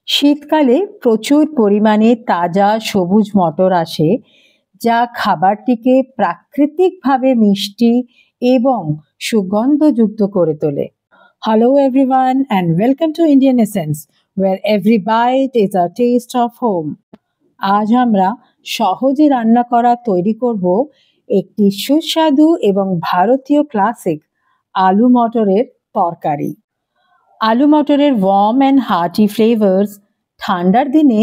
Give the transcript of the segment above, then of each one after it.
শীতকালে প্রচুর পরিমাণে তাজা সবুজ মটর আসে, যা খাবারটিকে প্রাকৃতিকভাবে মিষ্টি এবং সুগন্ধযুক্ত করে তোলে। Hello everyone and welcome to Indian Essence, where every bite is a taste of home. আজ আমরা সহজে রান্না করা তৈরি করব একটি সুস্বাদু এবং ভারতীয় ক্লাসিক আলু মটরের তরকারি। আলু মটরের ওয়ার্ম অ্যান্ড হার্টি ফ্লেভার্স ঠান্ডার দিনে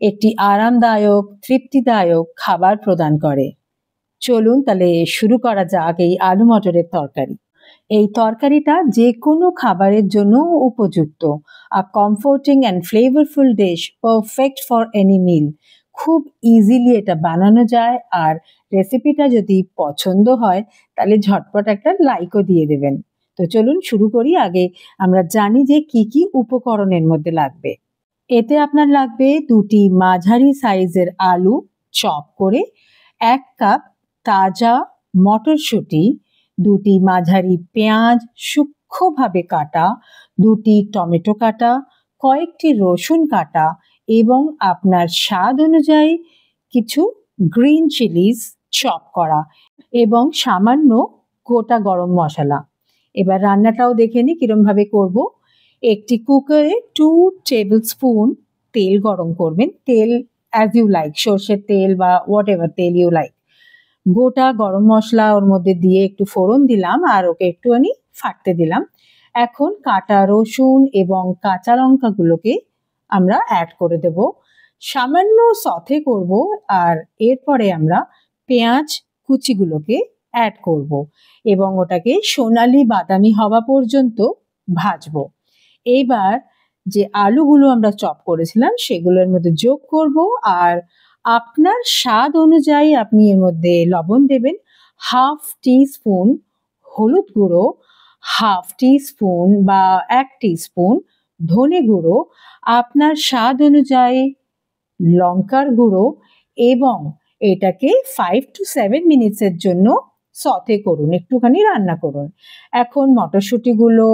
একটি আরামদায়ক, তৃপ্তিদায়ক খাবার প্রদান করে। চলুন তাহলে শুরু করা যাক এই আলু মটরের তরকারি। এই তরকারিটা যে কোনো খাবারের জন্য উপযুক্ত। A comforting and flavourful dish, perfect for any meal. খুব ইজিলি এটা বানানো যায়, আর রেসিপিটা যদি পছন্দ হয় তাহলে ঝটপট একটা লাইকও দিয়ে দেবেন। তো চলুন শুরু করি। আগে আমরা জানি যে কি কি উপকরণের মধ্যে লাগবে। এতে আপনার লাগবে 2টি মাঝারি সাইজের আলু চপ করে, 1 কাপ তাজা মটরশুঁটি, 2টি মাঝারি পেঁয়াজ সূক্ষ্মভাবে কাটা, 2টি টমেটো কাটা, কয়েকটি রসুন কাটা এবং আপনার স্বাদ অনুযায়ী কিছু গ্রিন চিলিজ চপ করা এবং সামান্য গোটা গরম মশলা। এবার রান্নাটাও দেখে নিই কিরমভাবে করব। একটি কুকারে 2 টেবিল স্পুন তেল গরম করবেন। তেল অ্যাজ ইউ লাইক, সর্ষের তেল বা হোয়াট এভার তেল ইউ লাইক। গোটা গরম মশলা ওর মধ্যে দিয়ে একটু ফোড়ন দিলাম আর ওকে একটুখানি ফাটতে দিলাম। এখন কাটা রসুন এবং কাঁচা লঙ্কাগুলোকে আমরা অ্যাড করে দেব। সামান্য সথে করব আর এরপরে আমরা পেঁয়াজ কুচিগুলোকে অ্যাড করব এবং ওটাকে সোনালি বাদামি হওয়া পর্যন্ত ভাজবো। এইবার যে আলুগুলো আমরা চপ করেছিলাম সেগুলোর মধ্যে যোগ করব, আর আপনার স্বাদ অনুযায়ী আপনি এর মধ্যে লবণ দেবেন, 1/2 টিস্পুন হলুদ গুঁড়ো, 1/2 টিস্পুন বা 1 টিস্পুন ধনে গুঁড়ো, আপনার স্বাদ অনুযায়ী লঙ্কার গুঁড়ো, এবং এটাকে 5 to 7 মিনিটসের জন্য সথে করুন, একটুখানি রান্না করুন। এখন মটরশুঁটিগুলো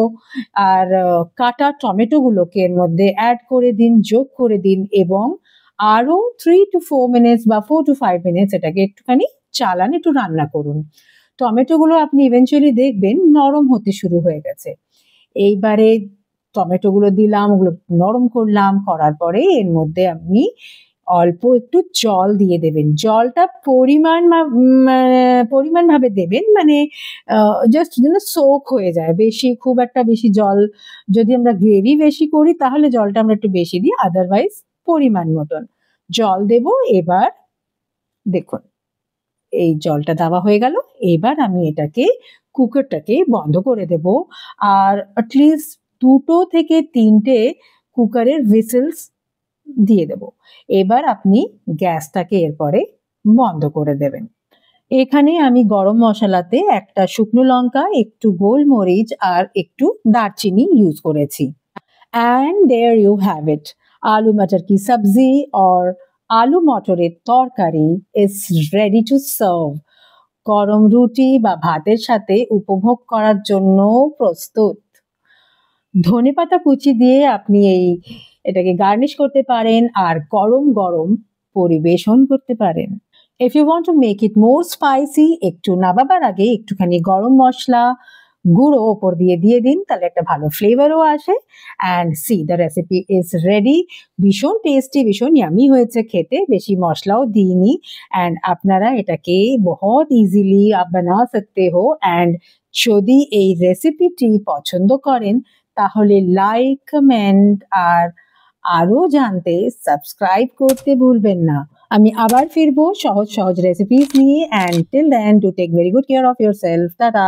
আর কাটা টমেটোগুলোকে এর মধ্যে অ্যাড করে দিন, যোগ করে দিন এবং আরও 3 to 4 মিনিটস বা 4 to 5 মিনিটস এটাকে একটুখানি চালান, একটু রান্না করুন। টমেটোগুলো আপনি ইভেনচুয়ালি দেখবেন নরম হতে শুরু হয়ে গেছে। এইবারে টমেটোগুলো দিলাম, ওগুলো নরম করলাম, করার পরে এর মধ্যে আপনি অল্প একটু জল দিয়ে দেবেন। জলটা পরিমাণভাবে দেবেন, মানে জাস্ট যেন সোক হয়ে যায়। খুব একটা বেশি জল, যদি আমরা গ্রেভি বেশি করি তাহলে জলটা আমরা একটু বেশি দিই, আদারওয়াইজ পরিমাণ মতন জল দেব। এবার দেখুন এই জলটা দেওয়া হয়ে গেল। এবার আমি এটাকে কুকারটাকে বন্ধ করে দেব, আর অ্যাটলিস্ট 2 থেকে 3টে কুকারের হুইসেলস দিয়ে দেব। এবার আপনি গ্যাসটাকে এরপরে বন্ধ করে দেবেন। এখানে আমি গরম মশলাতে একটা শুকনো লঙ্কা, একটু গোলমরিচ আর একটু দারচিনি ইউজ করেছি। And there you have it, আলু মটর কি সবজি আর আলু মটরের তরকারি ইজ রেডি টু সার্ভ। গরম রুটি বা ভাতের সাথে উপভোগ করার জন্য প্রস্তুত। ধনেপাতা কুচি দিয়ে আপনি এটাকে গার্নিশ করতে পারেন আর গরম গরম পরিবেশন করতে পারেন। If you want to make it more spicy, একটু নামাবার আগে একটুখানি গরম মশলা গুঁড়ো ওপর দিয়ে দিন, তাহলে একটা ভালো ফ্লেভারও আসে। And C the recipe is ready. ভীষণ টেস্টি, ভীষণ ইয়ামি হয়েছে খেতে, বেশি মশলাও দিইনি। অ্যান্ড আপনারা এটাকে বহুত ইজিলি আপ বানা সকতে হো। অ্যান্ড যদি এই রেসিপিটি পছন্দ করেন তাহলে লাইক, কমেন্ট আর আরও জানতে সাবস্ক্রাইব করতে ভুলবেন না। আমি আবার ফিরবো সহজ রেসিপিস নিয়ে। And till then, do take very good care of yourself. Tata.